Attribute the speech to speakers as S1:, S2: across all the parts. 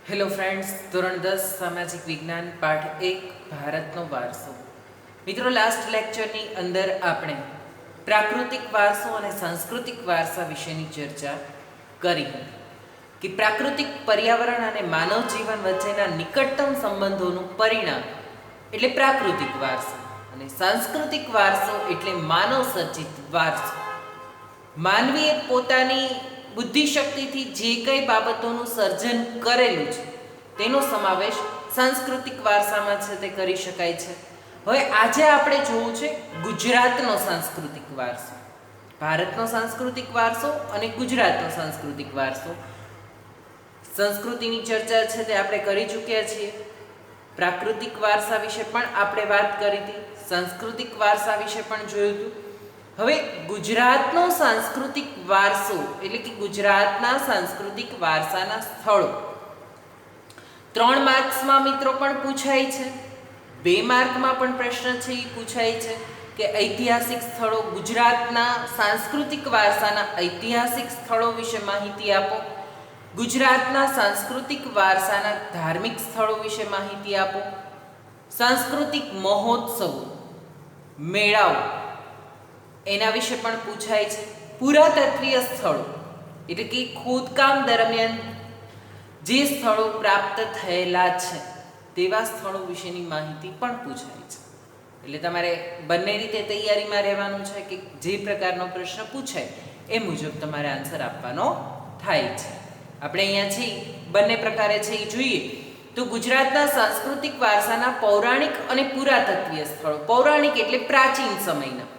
S1: Hello friends, ધોરણ 10 સામાજિક વિજ્ઞાન પાઠ 1 ભારતનો વારસો. મિત્રો, લાસ્ટ લેક્ચરની અંદર આપણે પ્રાકૃતિક વારસો અને સાંસ્કૃતિક વારસા વિશેની ચર્ચા કરી હતી કે પ્રાકૃતિક પર્યાવરણ અને માનવ જીવન વચ્ચેના નિકટતમ સંબંધોનું પરિણામ એટલે પ્રાકૃતિક વારસો અને સાંસ્કૃતિક વારસો એટલે માનવ સર્જિત વારસો. માનવીએ પોતાની બુદ્ધિશક્તિથી જે કંઈ બાબતોનું સર્જન કરેલું છે તેનો સમાવેશ સાંસ્કૃતિક વારસામાં છે તે કરી શકાય છે. હવે આજે આપણે જોવું છે ગુજરાતનો સાંસ્કૃતિક વારસો, ભારતનો સાંસ્કૃતિક વારસો અને ગુજરાતનો સાંસ્કૃતિક વારસો. સંસ્કૃતિની ચર્ચા છે તે આપણે કરી ચૂક્યા છીએ. પ્રાકૃતિક વારસા વિશે પણ આપણે વાત કરી હતી, સાંસ્કૃતિક વારસા વિશે પણ જોયું હતું. હવે ગુજરાતનો સાંસ્કૃતિક વારસો એટલે કે ગુજરાતના સાંસ્કૃતિક વારસાના સ્થળો 3 માર્ક્સમાં મિત્રો પણ પૂછાય છે, 2 માર્કમાં પણ પ્રશ્ન છે એ પૂછાય છે કે ઐતિહાસિક સ્થળો, ગુજરાતના સાંસ્કૃતિક વારસાના ઐતિહાસિક સ્થળો વિશે માહિતી આપો, ગુજરાતના સાંસ્કૃતિક વારસાના ધાર્મિક સ્થળો વિશે માહિતી આપો, સાંસ્કૃતિક મહોત્સવો, મેળાઓ એના વિશે પણ પૂછાય છે, પુરાતત્વીય સ્થળો એટલે કે ખોદકામ દરમિયાન જે સ્થળો પ્રાપ્ત થયેલા છે તેવા સ્થળો વિશેની માહિતી પણ પૂછાય છે. એટલે તમારે બંને રીતે તૈયારીમાં રહેવાનું છે કે જે પ્રકારનો પ્રશ્ન પૂછાય એ મુજબ તમારે આન્સર આપવાનો થાય છે. આપણે અહીંયા છે બંને પ્રકારે છે એ જોઈએ તો ગુજરાતના સાંસ્કૃતિક વારસાના પૌરાણિક અને પુરાતત્વીય સ્થળો. પૌરાણિક એટલે પ્રાચીન સમયના,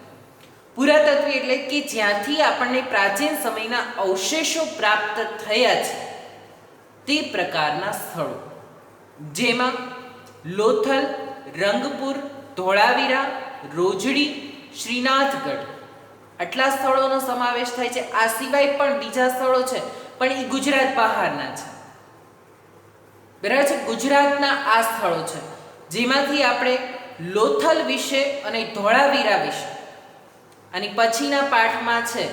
S1: પુરાતત્વીય એટલે કે જ્યાંથી આપણને પ્રાચીન સમયના અવશેષો પ્રાપ્ત થયા છે તે પ્રકારના સ્થળો, જેમાં લોથલ, રંગપુર, ધોળાવીરા, રોજડી, શ્રીનાથગઢ આટલા સ્થળોનો સમાવેશ થાય છે. આ સિવાય પણ બીજા સ્થળો છે પણ એ ગુજરાત બહારના છે, બરાબર છે. ગુજરાતના આ સ્થળો છે જેમાંથી આપણે લોથલ વિશે અને ધોળાવીરા વિશે અને પછીના પાઠમાં છે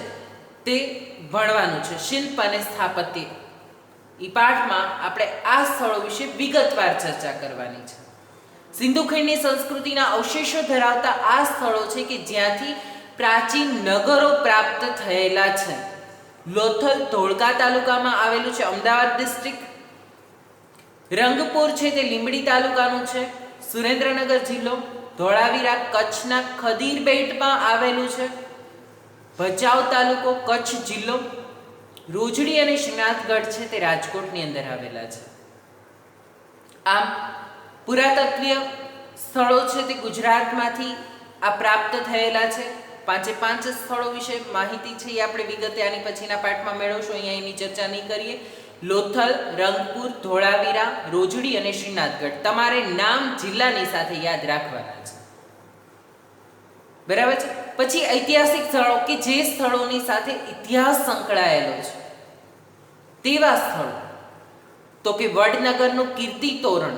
S1: તે ભણવાનું છે. શિલ્પ અને સ્થાપત્ય એ પાઠમાં આપણે આ સ્થળો વિશે વિગતવાર ચર્ચા કરવાની છે. સિંધુ ખીણની સંસ્કૃતિના અવશેષો ધરાવતા આ સ્થળો છે કે જ્યાંથી પ્રાચીન નગરો પ્રાપ્ત થયેલા છે. લોથલ ધોળકા તાલુકામાં આવેલું છે, અમદાવાદ ડિસ્ટ્રિક્ટ. રંગપુર છે તે લીંબડી તાલુકાનું છે, સુરેન્દ્રનગર જિલ્લો. ધોળાવીરા કચ્છના ખદીર બેટમાં આવેલું છે, ભચાઉ તાલુકો, કચ્છ જિલ્લો. રોજડી અને શ્રીનાથગઢ છે તે રાજકોટની અંદર આવેલા છે. આમ પુરાતત્વીય સ્થળો છે તે ગુજરાતમાંથી આ પ્રાપ્ત થયેલા છે. 5 સ્થળો વિશે માહિતી છે એ આપણે વિગતે આની પછીના પાઠમાં મેળવશું, અહીંયા એની ચર્ચા નહીં કરીએ. લોથલ, રંગપુર, ધોળાવીરા, રોજડી અને શ્રીનાથગઢ તમારે નામ જિલ્લાની સાથે યાદ રાખવાના છે, બરાબર છે. પછી ઐતિહાસિક સ્થળો કે જે સ્થળોની સાથે ઇતિહાસ સંકળાયેલો છે તેવા સ્થળો તો કે વડનગરનું કીર્તિ તોરણ,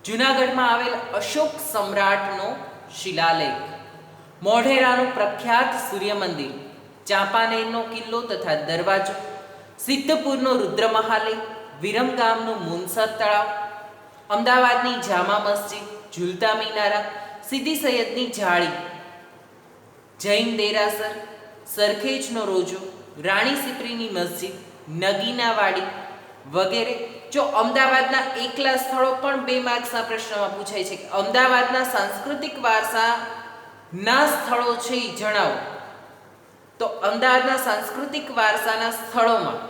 S1: જૂનાગઢમાં આવેલ અશોક સમ્રાટનો શિલાલેખ, મોઢેરાનું પ્રખ્યાત સૂર્ય મંદિર, ચાંપાનેરનો કિલ્લો તથા દરવાજો, સિદ્ધપુરનો રુદ્રમહાલય, વિરમગામનું મુનસર તળાવ, અમદાવાદની જામા મસ્જિદ, ઝૂલતા મિનારા, સીદી સૈયદની જાળી, જૈન દેરાસર, સરખેજનો રોજો, રાણી સિપ્રીની મસ્જિદ, નગીનાવાડી વગેરે. જો અમદાવાદના એકલા સ્થળો પણ 2 માર્ક્સના પ્રશ્નમાં પૂછાય છે કે અમદાવાદના સાંસ્કૃતિક વારસાના સ્થળો છે એ જણાવો, તો અમદાવાદના સાંસ્કૃતિક વારસાના સ્થળોમાં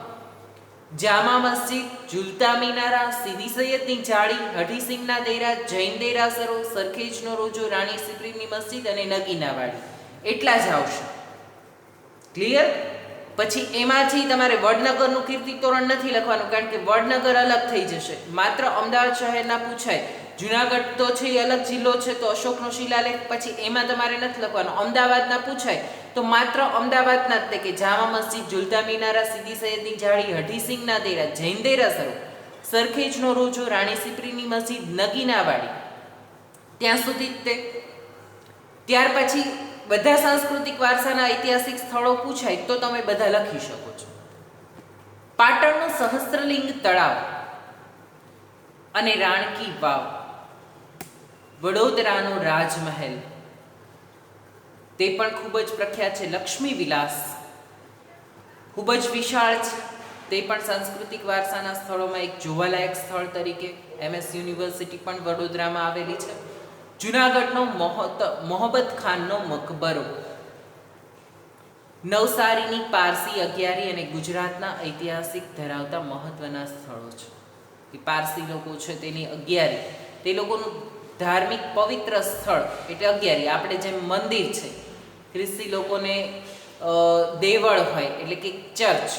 S1: જામા મસ્જિદ, ઝૂલતા મિનારા, સીદી સૈયદની જાળી, હઠીસિંગના દેરા, જૈન દેરાસરો, સરખેજનો રોજો, રાણી સિપ્રીની મસ્જિદ અને નગીનાવાડી એટલા જ આવશે. ક્લિયર? પછી એમાંથી તમારે વડનગરનું કીર્તિ તોરણ નથી લખવાનું, કારણ કે વડનગર અલગ થઈ જશે. માત્ર અમદાવાદ શહેરના પૂછાય, જુનાગઢ તો છે એ અલગ જિલ્લો છે તો અશોકનો શિલાલેખ પછી એમાં તમારે નથી લખવાનું. અમદાવાદના પૂછાય તો માત્ર અમદાવાદના જ તે કે જામા મસ્જિદ, ઝૂલતા મિનારા, સીદી સૈયદની જાળી, હઠીસિંગના દેરા, જૈન દેરાસરો, સરખેજનો રોજો, રાણી સિપ્રીની મસ્જિદ, નગીનાવાડી ત્યાં સુધી તે. ત્યાર પછી બધા સાંસ્કૃતિક વારસાના ઐતિહાસિક સ્થળો પૂછાય તો તમે બધા લખી શકો છો. પાટણનું સહસ્ત્રલિંગ તળાવ અને રાણકી વાવ, વડોદરાનો રાજમહેલ તે પણ ખૂબ જ પ્રખ્યાત છે. લક્ષ્મી વિલાસ ખૂબ જ વિશાળ છે, તે પણ સાંસ્કૃતિક વારસાના સ્થળોમાં એક જોવાલાયક સ્થળ તરીકે. MS યુનિવર્સિટી પણ વડોદરામાં આવેલી છે. જુનાગઢનો મોહબ્બત ખાનનો મકબરો, નવસારીની પારસી અગિયારી અને ગુજરાતના ઐતિહાસિક ધરાવતા મહત્વના સ્થળો છે. કે પારસી લોકો છે તેની અગિયારી, તે લોકોનું ધાર્મિક પવિત્ર સ્થળ એટલે અગિયારી. આપણે જેમ મંદિર છે, ખ્રિસ્તી લોકોને દેવળ હોય એટલે કે ચર્ચ,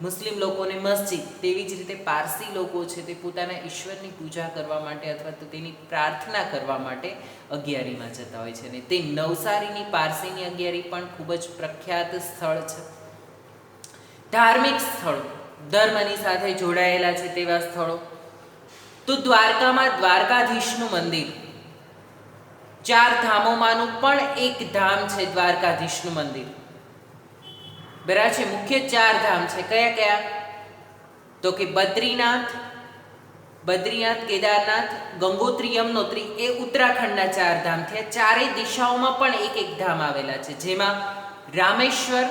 S1: મુસ્લિમ લોકોને મસ્જિદ, તેવી જ રીતે પારસી લોકો છે તે પોતાના ઈશ્વરની પૂજા કરવા માટે અથવા તો તેની પ્રાર્થના કરવા માટે અગિયારીમાં જતા હોય છે. અને તે નવસારીની પારસીની અગિયારી પણ ખૂબ જ પ્રખ્યાત સ્થળ છે. ધાર્મિક સ્થળો, ધર્મની સાથે જોડાયેલા છે તેવા સ્થળો, તો દ્વારકામાં દ્વારકાધીશનું મંદિર, 4 ધામોમાંનું પણ એક ધામ છે દ્વારકાધીશનું મંદિર. બરાબર છે. મુખ્ય 4 ધામ છે. કયા કયા? તો કે બદ્રીનાથ, કેદારનાથ, ગંગોત્રી, યમનોત્રી, એ ઉત્તરાખંડના 4 ધામ થયા. ચારેય દિશાઓમાં પણ એક એક ધામ આવેલા છે, જેમાં રામેશ્વર,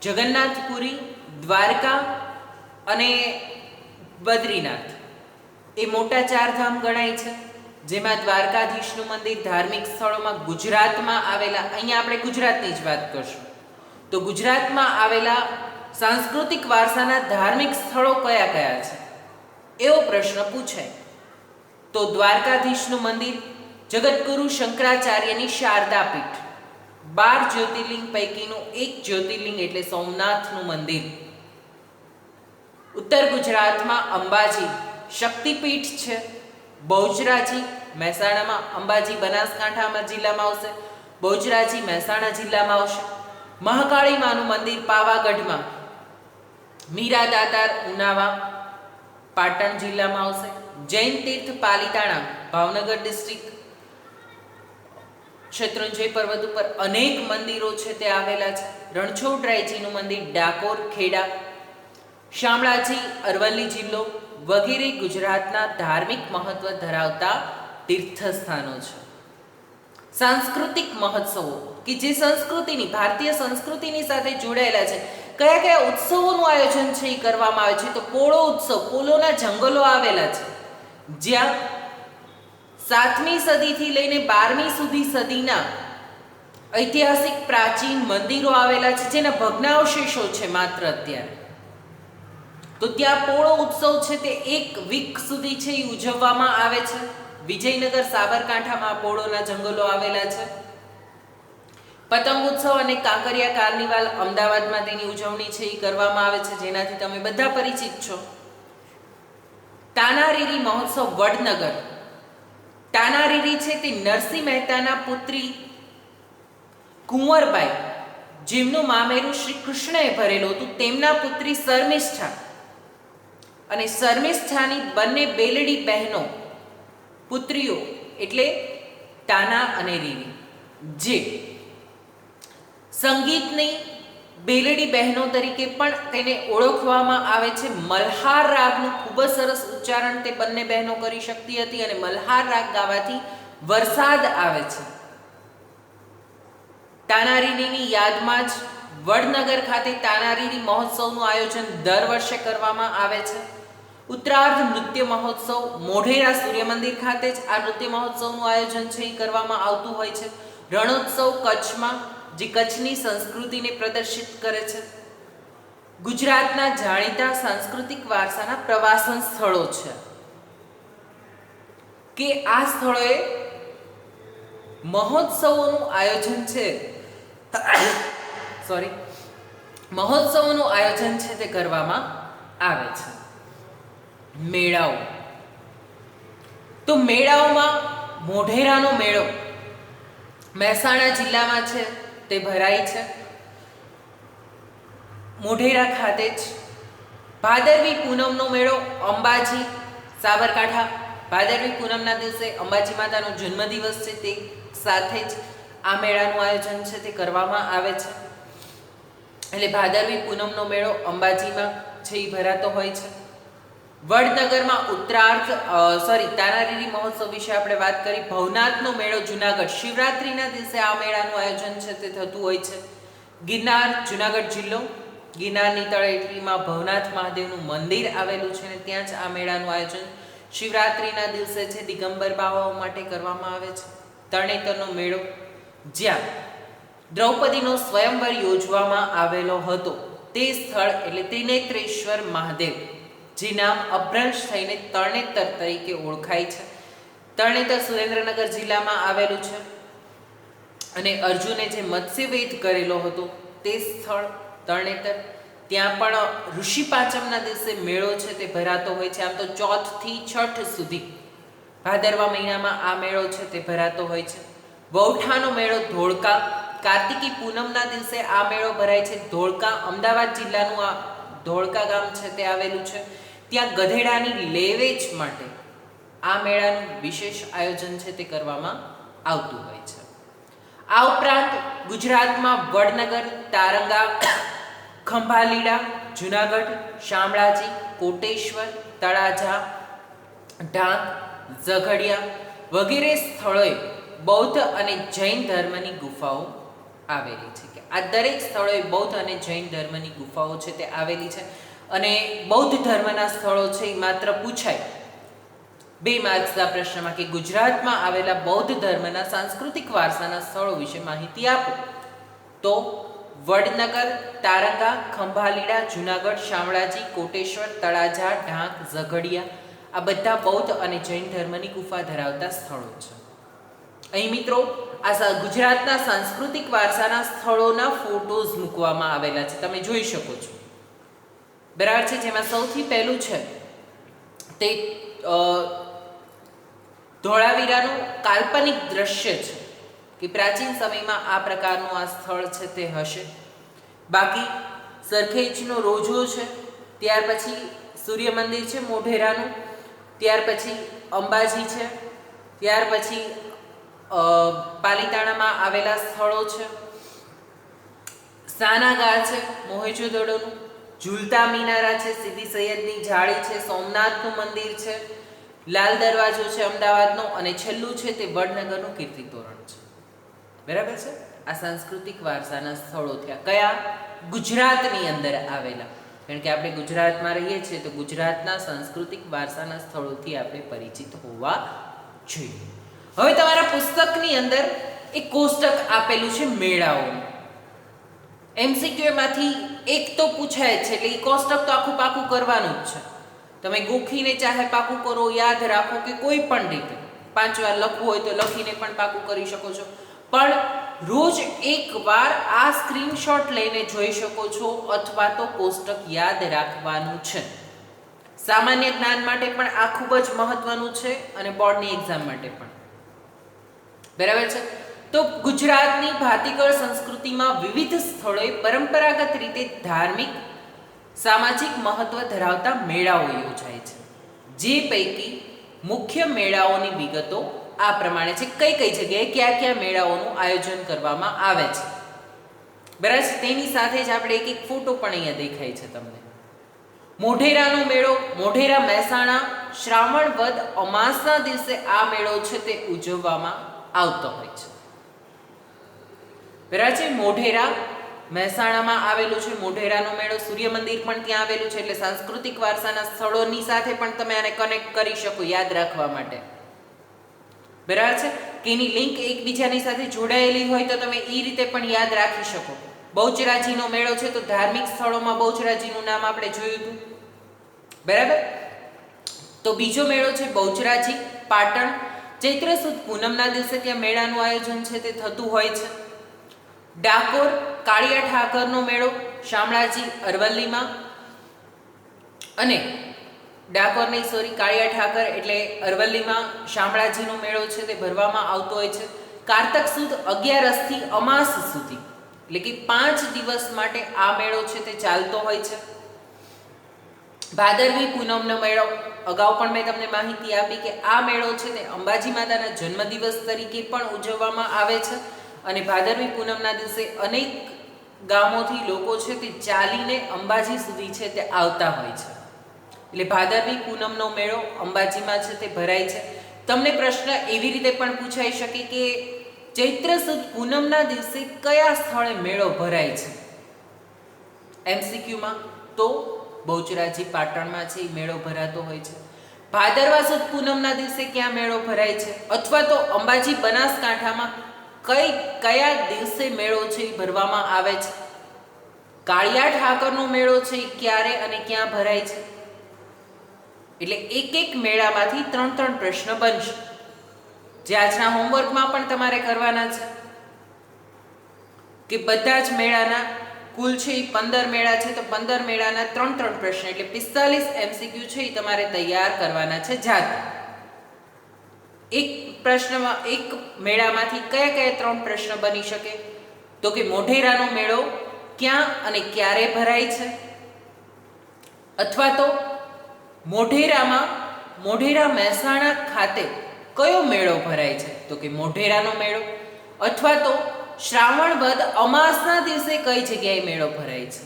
S1: જગન્નાથપુરી, દ્વારકા અને બદ્રીનાથ એ મોટા 4 ધામ ગણાય છે. જેમાં દ્વારકાધીશનું મંદિર ધાર્મિક સ્થળોમાં ગુજરાતમાં આવેલા, અહીંયા આપણે ગુજરાતની જ વાત કરશું, તો ગુજરાતમાં આવેલા સાંસ્કૃતિક વારસાના ધાર્મિક સ્થળો કયા કયા છે એવો પ્રશ્ન પૂછાય તો દ્વારકાધીશનું મંદિર જગતગુરુ શંકરાચાર્યની શારદા પીઠ, 12 જ્યોતિર્લિંગ પૈકીનું એક જ્યોતિર્લિંગ એટલે સોમનાથનું મંદિર. ઉત્તર ગુજરાતમાં અંબાજી શક્તિપીઠ છે. બહુચરાજી મહેસાણામાં, અંબાજી બનાસકાંઠામાં જિલ્લામાં આવશે, બહુચરાજી મહેસાણા જિલ્લામાં આવશે. મહાકાળી માનું મંદિર પાવાગઢમાં, મીરા દાતાર ઉનાવા પાટણ જિલ્લામાં આવશે. જૈન તીર્થ પાલિતાણા ભાવનગર ડિસ્ટ્રિક્ટ, શત્રુંજય પર્વત ઉપર અનેક મંદિરો છે તે આવેલા છે. રણછોડરાયજીનું મંદિર ડાકોર, ખેડા, શામળાજી અરવલ્લી જિલ્લો વગેરે ગુજરાતના ધાર્મિક મહત્વ ધરાવતા તીર્થસ્થાનો છે. સાંસ્કૃતિક મહોત્સવો કે જે સંસ્કૃતિની, ભારતીય સંસ્કૃતિની સાથે જોડાયેલા છે. કયા કયા ઉત્સવોનું આયોજન છે એ કરવામાં આવે છે? તો પોળો ઉત્સવ, પોલોના જંગલો આવેલા છે, જ્યાં 7મી સદીથી લઈને 12મી સુધી સદીના ઐતિહાસિક પ્રાચીન મંદિરો આવેલા છે, જેના ભગ્નાવશેષો છે માત્ર અત્યારે. તો ત્યાં પોળો ઉત્સવ છે તે 1 વીક સુધી છે એ ઉજવવામાં આવે છે. વિજયનગર સાબરકાંઠામાં પોળોના જંગલો આવેલા છે. પતંગ ઉત્સવ અને કાંકરિયા કાર્નિવાલ અમદાવાદમાં તેની ઉજવણી છે એ કરવામાં આવે છે, જેનાથી તમે બધા પરિચિત છો. તાનારીરી મહોત્સવ વડનગર, તાનારીરી છે તે નરસિંહ મહેતાના પુત્રી કુંવરબાઈ, જેમનું મામેરું શ્રી કૃષ્ણએ ભરેલું હતું, તેમના પુત્રી શર્મિષ્ઠા અને શર્મિષ્ઠાની બંને બેલડી બહેનો, પુત્રીઓ એટલે તાના અને રીરી, જે સંગીતની બેલડી બહેનો તરીકે પણ તેને ઓળખવામાં આવે છે. મલ્હાર રાગનું ખૂબ જ સરસ ઉચ્ચારણ તે બંને બહેનો કરી શકતી હતી અને મલ્હાર રાગ ગાવાથી વરસાદ આવે છે. તાનારીરીની યાદમાં જ વડનગર ખાતે તાનારીરી મહોત્સવનું આયોજન દર વર્ષે કરવામાં આવે છે. ઉત્તરાર્ધ નૃત્ય મહોત્સવ મોઢેરા સૂર્ય મંદિર ખાતે જ આ નૃત્ય મહોત્સવનું આયોજન છે એ કરવામાં આવતું હોય છે. રણોત્સવ કચ્છમાં, જે કચ્છની સંસ્કૃતિને પ્રદર્શિત કરે છે. ગુજરાતના જાણીતા સાંસ્કૃતિક વારસાના પ્રવાસન સ્થળો છે કે આ સ્થળોએ મહોત્સવોનું આયોજન છે મહોત્સવોનું આયોજન છે તે કરવામાં આવે છે. મેળાઓ, તો મેળાઓમાં મોઢેરાનો મેળો મહેસાણા જિલ્લામાં છે તે ભરાય છે. મોઢેરા ખાતે જ ભાદરવી પૂનમનો મેળો અંબાજી સાબરકાંઠા, ભાદરવી પૂનમના દિવસે અંબાજી માતાનો જન્મદિવસ છે તે સાથે જ આ મેળાનું આયોજન છે તે કરવામાં આવે છે. એટલે ભાદરવી પૂનમનો મેળો અંબાજીમાં છે એ ભરાતો હોય છે. વડનગરમાં તાનારીરી મહોત્સવ વિશે આપણે વાત કરી. ભવનાથનો મેળો જુનાગઢ, શિવરાત્રિના દિવસે આ મેળાનું આયોજન છે તે થતું હોય છે. ગિરનાર, જુનાગઢ જિલ્લો, ગિરનારની તળેટીમાં ભવનાથ મહાદેવનું મંદિર આવેલું છે અને ત્યાં જ આ મેળાનું આયોજન શિવરાત્રિના દિવસે છે દિગંબર બાવાઓ માટે કરવામાં આવે છે. તરણેતરનો મેળો, જ્યાં દ્રૌપદીનો સ્વયંવર યોજવામાં આવેલો હતો તે સ્થળ એટલે ત્રિનેત્રેશ્વર મહાદેવ, જે નામ અભ્રંશ થઈને તરણેતર તરીકે ઓળખાય છે. તરણેતર સુરેન્દ્રનગર જિલ્લામાં આવેલું છે અને અર્જુને જે મત્સ્યવેધ કરેલો હતો તે સ્થળ તરણેતર, ત્યાં પણ ઋષિ પાંચમના દિવસે મેળો છે તે ભરાતો હોય છે. આમ તો ચોથથી છઠ સુધી ભાદરવા મહિનામાં આ મેળો છે તે ભરાતો હોય છે. વૌઠાનો મેળો ધોળકા, કાર્તિકી પૂનમના દિવસે આ મેળો ભરાય છે. ધોળકા અમદાવાદ જિલ્લાનું આ ધોળકા ગામ છે તે આવેલું છે. ત્યાં ગધેડાની લેવેચ માટે આ મેળાનું વિશેષ આયોજન છે તે કરવામાં આવતું હોય છે. આ ઉપરાંત ગુજરાતમાં વડનગર, તારંગા, ખંભાલીડા, જુનાગઢ, શામળાજી, કોટેશ્વર, તળાજા, ઢાંક, ઝઘડિયા વગેરે સ્થળોએ બૌદ્ધ અને જૈન ધર્મની ગુફાઓ આવેલી છે. કે આ દરેક સ્થળોએ બૌદ્ધ અને જૈન ધર્મની ગુફાઓ છે તે આવેલી છે. અને બૌદ્ધ ધર્મના સ્થળો છે એ માત્ર પૂછાય 2 માર્ક્સના પ્રશ્નમાં કે ગુજરાતમાં આવેલા બૌદ્ધ ધર્મના સાંસ્કૃતિક વારસાના સ્થળો વિશે માહિતી આપો, તો વડનગર, તારંગા, ખંભાલીડા, જુનાગઢ, શામળાજી, કોટેશ્વર, તળાજા, ઢાંક, ઝઘડિયા આ બધા બૌદ્ધ અને જૈન ધર્મની ગુફા ધરાવતા સ્થળો છે. અહીં મિત્રો આ ગુજરાતના સાંસ્કૃતિક વારસાના સ્થળોના ફોટોઝ મૂકવામાં આવેલા છે, તમે જોઈ શકો છો. બરાબર છે. જેમાં સૌથી પહેલું છે તે ધોળાવીરાનું કાલ્પનિક દ્રશ્ય છે કે પ્રાચીન સમયમાં આ પ્રકારનું આ સ્થળ છે તે હશે. બાકી સરખેજનો રોજો છે, ત્યાર પછી સૂર્ય મંદિર છે મોઢેરાનું, ત્યાર પછી અંબાજી છે, ત્યાર પછી પાલીતાણામાં આવેલા સ્થળો છે, સાનાગાર છે મોહેજોદડોનું, ઝૂલતા મિનારા છે, સીદી સૈયદની જાળી છે, સોમનાથનું મંદિર છે, લાલ દરવાજો છે અમદાવાદનો, અને છેલ્લું છે તે વડનગરનું કીર્તિ તોરણ છે. બરાબર છે. આ સાંસ્કૃતિક વારસાના સ્થળો થયા કયા? ગુજરાતની અંદર આવેલા. કારણ કે આપણે ગુજરાતમાં રહીએ છીએ તો ગુજરાતના સાંસ્કૃતિક વારસાના સ્થળોથી આપણે પરિચિત હોવા જોઈએ. હવે તમારા પુસ્તકની અંદર એક કોષ્ટક આપેલું છે મેળાઓનું. MCQ માંથી એક તો પૂછાય છે, એટલે એ કોષ્ટક તો આખું પાકું કરવાનું જ છે. તમે ગોખીને ચાહે પાકું કરો, યાદ રાખો કે કોઈ પણ રીતે 5 વાર લખવું હોય તો લખીને પણ પાકું કરી શકો છો. પણ રોજ એકવાર આ સ્ક્રીનશોટ લઈને જોઈ શકો છો અથવા તો કોષ્ટક યાદ રાખવાનું છે. સામાન્ય જ્ઞાન માટે પણ આ ખૂબ જ મહત્વનું છે અને બોર્ડની એક્ઝામ માટે પણ. બરાબર છે. તો ગુજરાતની ભાતીગળ સંસ્કૃતિમાં વિવિધ સ્થળોએ પરંપરાગત રીતે ધાર્મિક, સામાજિક મહત્વ ધરાવતા મેળાઓ યોજાય છે. જે પૈકી મુખ્ય મેળાઓની વિગતો આ પ્રમાણે છે. કઈ કઈ જગ્યાએ કયા કયા મેળાઓનું આયોજન કરવામાં આવે છે. બરાબર છે. તેની સાથે જ આપણે એક ફોટો પણ અહીંયા દેખાય છે તમને. મોઢેરાનો મેળો, મોઢેરા મહેસાણા, શ્રાવણ વદ અમાસના દિવસે આ મેળો છે તે ઉજવવામાં આવતો હોય છે. બરાબર છે. મોઢેરા મહેસાણામાં આવેલું છે મોઢેરાનો મેળો. સૂર્ય મંદિર પણ ત્યાં આવેલું છે, એટલે સાંસ્કૃતિક વારસાના સ્થળોની સાથે પણ તમે આને કનેક્ટ કરી શકો યાદ રાખવા માટે. બરાબર છે. કે એની લિંક એકબીજાની સાથે જોડાયેલી હોય તો તમે એ રીતે પણ યાદ રાખી શકો. બહુચરાજીનો મેળો છે તો ધાર્મિક સ્થળોમાં બહુચરાજીનું નામ આપણે જોયું હતું. બરાબર. તો બીજો મેળો છે બહુચરાજી, પાટણ. ચૈત્ર સુદ પૂનમના દિવસે ત્યાં મેળાનું આયોજન છે તે થતું હોય છે. ડાકોર કાળિયા ઠાકરનો મેળો, શામળાજી અરવલ્લીમાં, અને ડાકોર નહીં સોરી કાળિયા ઠાકર એટલે અરવલ્લીમાં શામળાજીનો મેળો છે તે ભરવામાં આવતો હોય છે. કારતક સુદ 11 થી અમાસ સુધી એટલે કે 5 દિવસ માટે આ મેળો છે તે ચાલતો હોય છે. ભાદરવી પૂનમનો મેળો, અગાઉ પણ મેં તમને માહિતી આપી કે આ મેળો છે તે અંબાજી માતાના જન્મદિવસ તરીકે પણ ઉજવવામાં આવે છે. અને ભાદરવી પૂનમના દિવસે અનેક ગામોથી લોકો છે તે ચાલીને અંબાજી સુધી છે તે આવતા હોય છે. એટલે ભાદરવી પૂનમનો મેળો અંબાજીમાં છે તે ભરાય છે. તમને પ્રશ્ન એવી રીતે પણ પૂછાઈ શકે કે ચૈત્ર સુદ પૂનમના દિવસે કયા સ્થળે મેળો ભરાય છે એમસીક્યુમાં? તો બહુચરાજી પાટણમાં છે એ મેળો ભરાતો હોય છે. ભાદરવા સુદ પૂનમના દિવસે ક્યાં મેળો ભરાય છે? અથવા તો અંબાજી બનાસકાંઠામાં કયા દિવસે મેળો છે એ ભરવામાં આવે છે? કાળિયા ઠાકરનો મેળો છે એ ક્યારે અને ક્યાં ભરાય છે? એટલે એક એક મેળામાંથી 3 પ્રશ્ન બનશે, જે આજના હોમવર્કમાં પણ તમારે કરવાના છે. કે બધા જ મેળાના કુલ છે એ 15 મેળા છે, તો 15 મેળાના 3 પ્રશ્ન એટલે 45 એમસીક્યુ છે એ તમારે તૈયાર કરવાના છે જાતે. એક પ્રશ્નમાં એક મેળામાંથી કયા કયા 3 પ્રશ્ન બની શકે? તો કે મોઢેરાનો મેળો ક્યાં અને ક્યારે ભરાય છે? અથવા તો મોઢેરા મહેસાણા ખાતે કયો મેળો ભરાય છે? તો કે મોઢેરાનો મેળો. અથવા તો શ્રાવણ વદ અમાસના દિવસે કઈ જગ્યાએ મેળો ભરાય છે?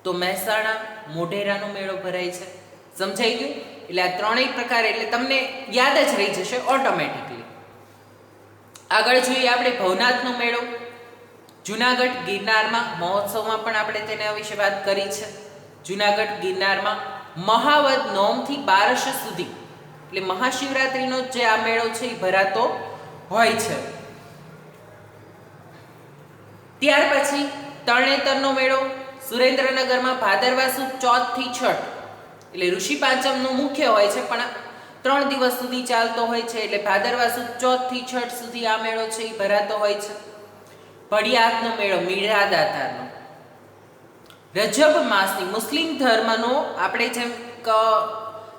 S1: તો મહેસાણા મોઢેરાનો મેળો ભરાય છે. સમજાઈ ગયું? એટલે આ 3 પ્રકાર એટલે તમને યાદ જ રહી જશે ઓટોમેટિકલી. આગળ જોઈએ આપણે ભવનાથનો મેળો. જુનાગઢ ગિરનારમાં મહોત્સવમાં પણ આપણે તેના વિશે વાત કરી છે. જુનાગઢ ગિરનારમાં મહાવદ નોમથી બારસ સુધી એટલે મહાશિવરાત્રિનો જે આ મેળો છે એ ભરાતો હોય છે. ત્યાર પછી તરણેતરનો મેળો સુરેન્દ્રનગરમાં ભાદરવા સુદ ચોથથી છઠ એટલે ઋષિ પાંચમનું મુખ્ય હોય છે, પણ 3 દિવસ સુધી ચાલતો હોય છે. એટલે ભાદરવા સુદ ચોથથી છઠ સુધી આ મેળો છે એ ભરાતો હોય છે. ભડિયાતનો મેળો મીરાદાતારનો રજબ માસની મુસ્લિમ ધર્મનો આપણે જેમ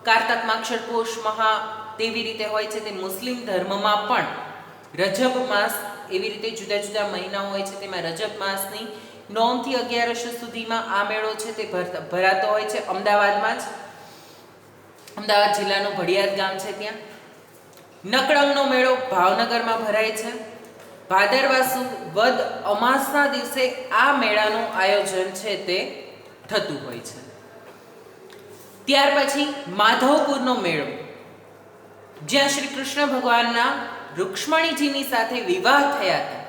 S1: કારતક માક્ષર પોષ મહા તેવી રીતે હોય છે, તે મુસ્લિમ ધર્મમાં પણ રજબ માસ એવી રીતે જુદા જુદા મહિનાઓ હોય છે. તેમાં રજબ માસની 9 થી 11 સુધીમાં આ મેળો છે તે ભરાતો હોય છે. અમદાવાદમાં જ અમદાવાદ જિલ્લાનું ભડિયાદ ગામ છે ત્યાં. નકળંગનો મેળો ભાવનગરમાં ભરાય છે. ભાદરવા સુદ વદ અમાસના દિવસે આ મેળાનું આયોજન છે તે થતું હોય છે. ત્યાર પછી માધવપુરનો મેળો, જ્યાં શ્રી કૃષ્ણ ભગવાનના રૂક્ષ્મણીજીની સાથે વિવાહ થયા હતા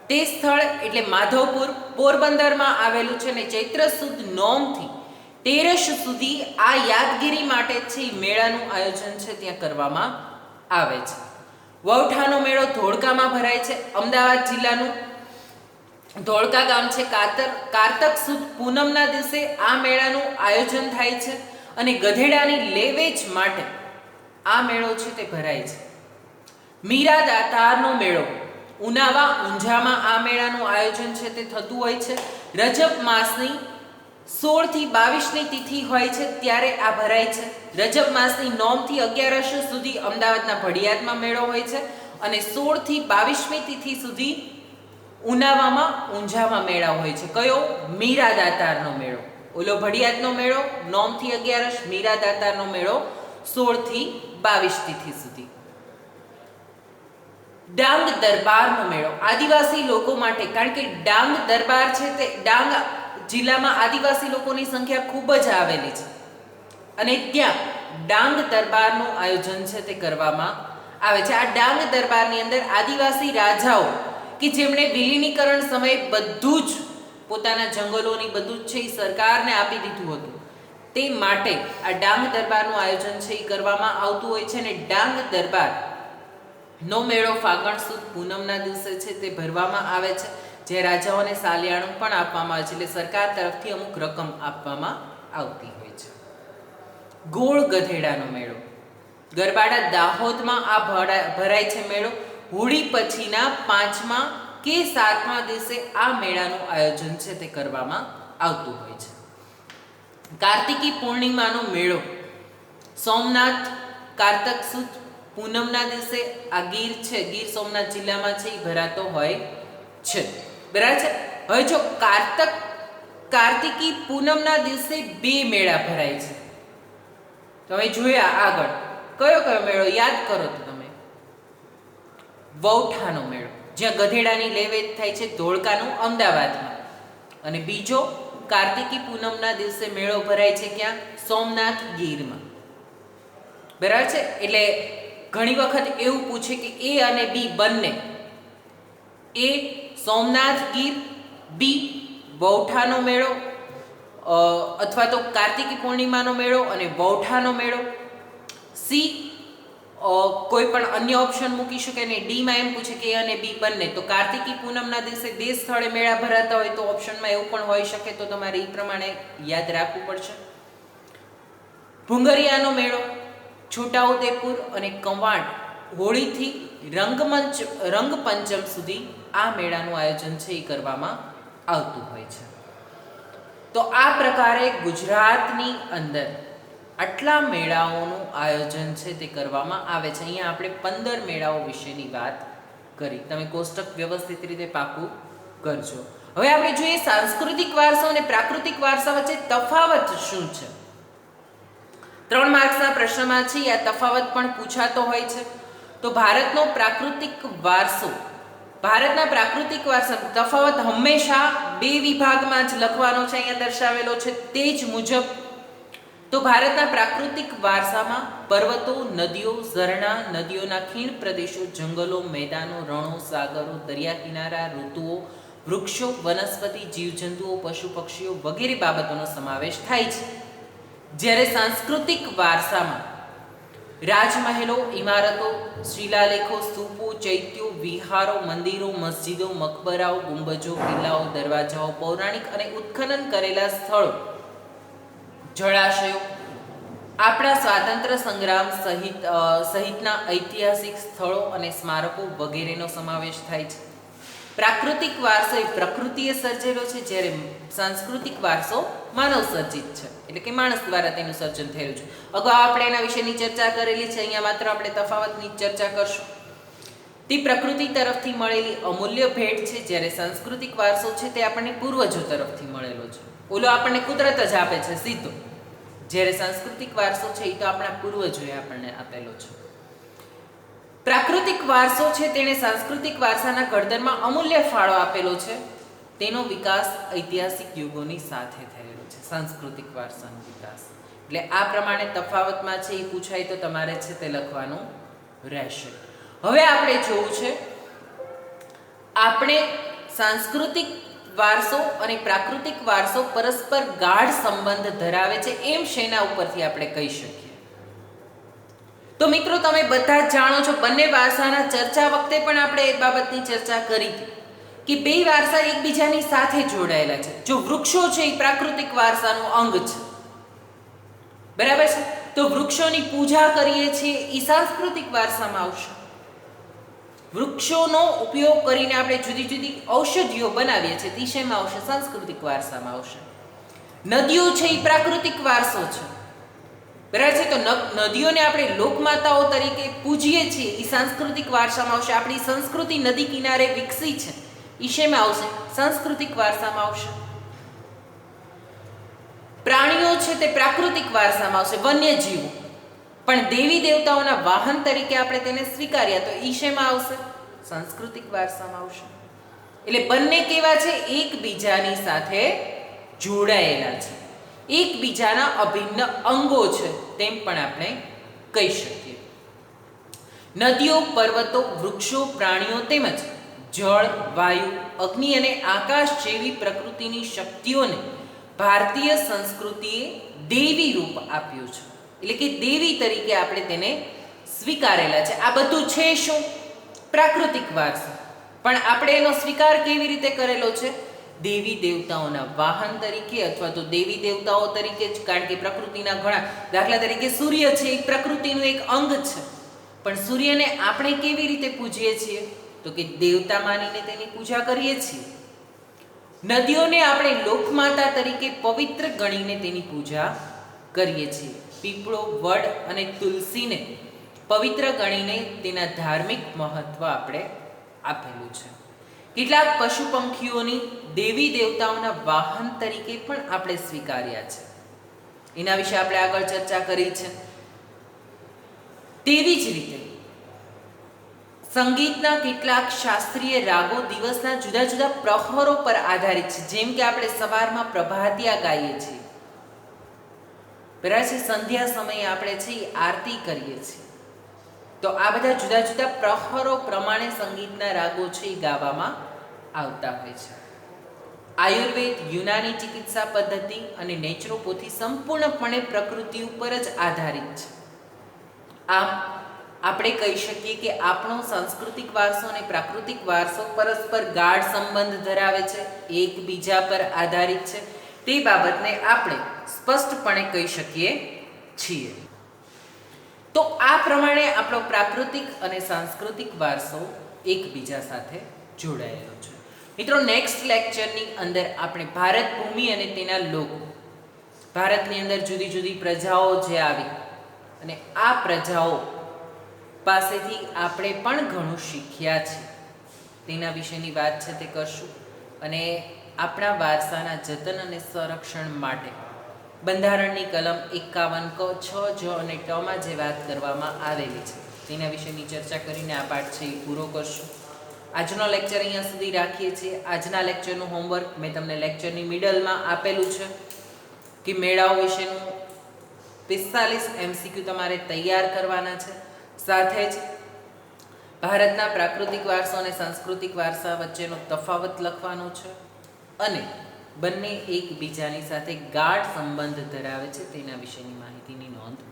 S1: તે સ્થળ એટલે માધવપુર પોરબંદરમાં આવેલું છે. ને ચૈત્ર સુદ 9 થી 13 સુધી આ યાદગીરી માટે છે મેળાનું આયોજન છે ત્યાં કરવામાં આવે છે. વૌઠાનો મેળો ધોળકામાં ભરાય છે. અમદાવાદ જિલ્લાનું ધોળકા ગામ છે. કારતક સુદ પૂનમના દિવસે આ મેળાનું આયોજન થાય છે અને ગધેડાની લેવેચ માટે આ મેળો છે તે ભરાય છે. મીરાદાતારનો મેળો ઉનાવા ઊંઝામાં આ મેળાનું આયોજન છે તે થતું હોય છે. રજબ માસની 16 થી 22ની તિથિ હોય છે ત્યારે આ ભરાય છે. રજબ માસની 9 થી 11 સુધી અમદાવાદના ભડિયાદમાં મેળો હોય છે અને 16 થી 22મી તિથિ સુધી ઉનાવામાં ઊંઝામાં મેળા હોય છે. કયો? મીરાદાતારનો મેળો. ઓલો ભડિયાદનો મેળો 9 થી 11, મીરાદાતારનો મેળો 16 થી 22 તિથિ સુધી. ડાંગ દરબારનો મેળો આદિવાસી લોકો માટે, કારણ કે ડાંગ દરબાર છે તે ડાંગ જિલ્લામાં આદિવાસી લોકોની સંખ્યા ખૂબ જ આવેલી છે અને ત્યાં ડાંગ દરબારનું આયોજન છે તે કરવામાં આવે છે. આ ડાંગ દરબારની અંદર આદિવાસી રાજાઓ કે જેમણે વિલીનીકરણ સમયે બધું જ પોતાના જંગલોની બધું જ છે એ સરકારને આપી દીધું હતું, તે માટે આ ડાંગ દરબારનું આયોજન છે એ કરવામાં આવતું હોય છે. અને ડાંગ દરબાર નો મેળો ફાગણ સુદ પૂનમના દિવસે છે તે ભરવામાં આવે છે, જે રાજાઓને સાલિયાણું પણ આપવામાં આવે છે. એટલે સરકાર તરફથી અમુક રકમ આપવામાં આવતી હોય છે. ગોળ ગધેડાનો મેળો ગરબાડા દાહોદમાં આ ભરાય છે મેળો. હોળી પછીના 5મા કે 7મા દિવસે આ મેળાનું આયોજન છે તે કરવામાં આવતું હોય છે. કાર્તિકી પૂર્ણિમાનો મેળો સોમનાથ કારતક સુદ પૂનમના દિવસે આ ગીર છે, ગીર સોમનાથ જિલ્લામાં છે એ ભરાતો હોય છે. બરાબર છે. હવે જો કાર્તિકી પૂનમના દિવસે 2 મેળા ભરાય છે. તમે જોયા આગળ કયો મેળો યાદ કરો તો તમે? વૌઠાનો મેળો, જ્યાં ગધેડાની લેવેચ થાય છે ધોળકાનું અમદાવાદમાં, અને બીજો કાર્તિકી પૂનમના દિવસે મેળો ભરાય છે ક્યાં? સોમનાથ ગીરમાં. બરાબર છે. એટલે ઘણી વખત એવું પૂછે કે એ અને બી બંને, એ સોમનાથ ગીર, બી વૌઠાનો મેળો અથવા તો કાર્તિકી પૂર્ણિમાનો મેળો અને વૌઠાનો મેળો, સી કોઈ પણ અન્ય ઓપ્શન મૂકી શકે ને ડીમાં એમ પૂછે કે એ અને બી બંને, તો કાર્તિકી પૂનમના દિવસે બે સ્થળે મેળા ભરાતા હોય તો ઓપ્શનમાં એવું પણ હોઈ શકે, તો તમારે એ પ્રમાણે યાદ રાખવું પડશે. ભૂંગરિયાનો મેળો છોટાઉદેપુર અને કવાંટ હોળીથી રંગપંચમ સુધી આ મેળાનું આયોજન છે એ કરવામાં આવતું હોય છે. તો આ પ્રકારે ગુજરાતની અંદર આટલા મેળાઓનું આયોજન છે તે કરવામાં આવે છે. અહીંયા આપણે 15 મેળાઓ વિશેની વાત કરી. તમે કોષ્ટક વ્યવસ્થિત રીતે પાકું કરજો. હવે આપણે જોઈએ સાંસ્કૃતિક વારસો અને પ્રાકૃતિક વારસા વચ્ચે તફાવત શું છે. 3 માર્ક્સના પ્રશ્નમાં છે આ તફાવત પણ પૂછાતો હોય છે. તો ભારતના પ્રાકૃતિક વારસા તફાવત હંમેશા 2 વિભાગમાં જ લખવાનો છે, અહીંયા દર્શાવેલો છે તે જ મુજબ. તો ભારતના પ્રાકૃતિક વારસામાં પર્વતો, નદીઓ, ઝરણા, નદીઓના ખીણ પ્રદેશો, જંગલો, મેદાનો, રણો, સાગરો, દરિયા કિનારા, ઋતુઓ, વૃક્ષો, વનસ્પતિ, જીવજંતુઓ, પશુ પક્ષીઓ વગેરે બાબતોનો સમાવેશ થાય છે. જ્યારે સાંસ્કૃતિક વારસામાં રાજમહેલો, ઇમારતો, શિલાલેખો, સ્તૂપો, ચૈત્યો, વિહારો, મંદિરો, મસ્જિદો, મકબરાઓ, ગુંબજો, કિલ્લાઓ, દરવાજાઓ, પૌરાણિક અને ઉત્ખનન કરેલા સ્થળો, જળાશયો, આપણા સ્વાતંત્ર્ય સંગ્રામ સહિતના ઐતિહાસિક સ્થળો અને સ્મારકો વગેરેનો સમાવેશ થાય છે. પ્રાકૃતિક વારસો એ પ્રકૃતિએ સર્જેલો છે, જ્યારે સાંસ્કૃતિક વારસો માનવ સર્જિત છે, એટલે કે માણસ દ્વારા તેનું સર્જન થયેલું છે. અગાઉ આપણે એના વિશેની ચર્ચા કરેલી છે, અહીંયા માત્ર આપણે તફાવતની ચર્ચા કરશું. તે પ્રકૃતિ તરફથી મળેલી અમૂલ્ય ભેટ છે, જ્યારે સાંસ્કૃતિક વારસો છે તે આપણને પૂર્વજો તરફથી મળેલો છે. ઓલો આપણને કુદરત જ આપે છે સીધો, જ્યારે સાંસ્કૃતિક વારસો છે એ તો આપણા પૂર્વજોએ આપણને આપેલો છે. પ્રાકૃતિક વારસો છે તેણે સાંસ્કૃતિક વારસાના ઘડતરમાં અમૂલ્ય ફાળો આપેલો છે. તેનો વિકાસ ઐતિહાસિક યુગોની સાથે થયેલો છે, સાંસ્કૃતિક વારસાનો વિકાસ. એટલે આ પ્રમાણે તફાવતમાં છે એ પૂછાય તો તમારે છે તે લખવાનું રહેશે. હવે આપણે જોવું છે, આપણે સાંસ્કૃતિક વારસો અને પ્રાકૃતિક વારસો પરસ્પર ગાઢ સંબંધ ધરાવે છે એમ શેના ઉપરથી આપણે કહી શકીએ. તો મિત્રો તમે બધા જ જાણો છો, બંને વારસાના ચર્ચા વખતે પણ આપણે એ બાબતની ચર્ચા કરી હતી કે બે વારસા એકબીજાની સાથે જોડાયેલા છે. જો વૃક્ષો છે એ પ્રાકૃતિક વારસાનું અંગ છે, બરાબર છે, તો વૃક્ષોની પૂજા કરીએ છીએ એ સાંસ્કૃતિક વારસામાં આવશે. વૃક્ષોનો ઉપયોગ કરીને આપણે જુદી જુદી ઔષધિઓ બનાવીએ છીએ, તે શેમાં આવશે? સાંસ્કૃતિક વારસામાં આવશે. નદીઓ છે એ પ્રાકૃતિક વારસો છે, બરાબર છે, તો નદીઓને આપણે લોકમાતાઓ તરીકે પૂજીએ છીએ એ સાંસ્કૃતિક વારસામાં આવશે. આપણી સંસ્કૃતિ નદી કિનારે વિકસી છે એ શેમાં આવશે? સાંસ્કૃતિક વારસામાં આવશે. પ્રાણીઓ છે તે પ્રાકૃતિક વારસામાં આવશે, વન્યજીવો, પણ દેવી દેવતાઓના વાહન તરીકે આપણે તેને સ્વીકાર્યા તો એ શેમાં આવશે? સાંસ્કૃતિક વારસામાં આવશે. એટલે બંને કેવા છે? એકબીજાની સાથે જોડાયેલા છે, એકબીજાના અભિન્ન અંગો છે તેમ પણ આપણે કહી શકીએ. નદીઓ, પર્વતો, વૃક્ષો, પ્રાણીઓ તેમજ જળ, વાયુ, અગ્નિ અને આકાશ જેવી પ્રકૃતિની શક્તિઓને ભારતીય સંસ્કૃતિએ દેવી રૂપ આપ્યું છે, એટલે કે દેવી તરીકે આપણે તેને સ્વીકારેલા છે. આ બધું છે શું? પ્રાકૃતિક વારસો. પણ આપણે એનો સ્વીકાર કેવી રીતે કરેલો છે? દેવી દેવતાઓના વાહન તરીકે અથવા તો દેવી દેવતાઓ તરીકે જ. કારણ કે પ્રકૃતિના ઘણા, દાખલા તરીકે સૂર્ય છે એ પ્રકૃતિનું એક અંગ છે, પણ સૂર્યને આપણે કેવી રીતે પૂજીએ છીએ? તો કે દેવતા માનીને તેની પૂજા કરીએ છીએ. નદીઓને આપણે લોકમાતા તરીકે પવિત્ર ગણીને તેની પૂજા કરીએ છીએ. પીપળો, વડ અને તુલસીને પવિત્ર ગણીને તેના ધાર્મિક મહત્વ આપણે આપેલું છે. કેટલાક પશુ પંખીઓની દેવી દેવતાઓના વાહન તરીકે પણ આપણે સ્વીકાર્યા છે, એના વિશે આપણે આગળ ચર્ચા કરી છે. તેવી જ રીતે સંગીતના કેટલાક શાસ્ત્રીય રાગો દિવસના જુદા જુદા પ્રહરો પર આધારિત છે. જેમ કે આપણે સવારમાં પ્રભાતિયા ગાઈએ છીએ, બરાબર છે, સંધ્યા સમયે આપણે છે એ આરતી કરીએ છીએ. તો આ બધા જુદા જુદા પ્રહરો પ્રમાણે સંગીતના રાગો છે એ ગાવામાં આવતા હોય છે. આયુર્વેદ, યુનાની ચિકિત્સા પદ્ધતિ અને નેચરોપેથી સંપૂર્ણપણે પ્રકૃતિ ઉપર જ આધારિત છે. આમ આપણે કહી શકીએ કે આપણો સાંસ્કૃતિક વારસો અને પ્રાકૃતિક વારસો પરસ્પર ગાઢ સંબંધ ધરાવે છે, એકબીજા પર આધારિત છે. તે બાબતને આપણે સ્પષ્ટપણે કહી શકીએ છીએ. તો આ પ્રમાણે આપણો પ્રાકૃતિક અને સાંસ્કૃતિક વારસો એકબીજા સાથે જોડાયેલો છે. મિત્રો, નેક્સ્ટ લેક્ચરની અંદર આપણે ભારત ભૂમિ અને તેના લોકો, ભારતની અંદર જુદી જુદી પ્રજાઓ જે આવી અને આ પ્રજાઓ પાસેથી આપણે પણ ઘણું શીખ્યા છે તેના વિશેની વાત છે તે કરશું. અને આપણા વારસાના જતન અને સંરક્ષણ માટે બંધારણની કલમ 51 ક, 6, જ અને ટમાં જે વાત કરવામાં આવેલી છે તેના વિશેની ચર્ચા કરીને આ પાઠ છે એ પૂરો કરશું. આજનો લેક્ચર અહીંયા સુધી રાખીએ છીએ. આજના લેક્ચરનું હોમવર્ક મેં તમને લેક્ચરની મિડલમાં આપેલું છે કે મેળાઓ વિશેનું 45 MCQ તમારે તૈયાર કરવાના છે. સાથે જ ભારતના પ્રાકૃતિક વારસો અને સાંસ્કૃતિક વારસા વચ્ચેનો તફાવત લખવાનો છે અને બંને એકબીજાની સાથે ગાઢ સંબંધ ધરાવે છે તેના વિશેની માહિતીની નોંધ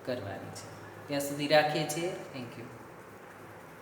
S1: કરવાની છે. ત્યાં સુધી રાખીએ છીએ. Thank you.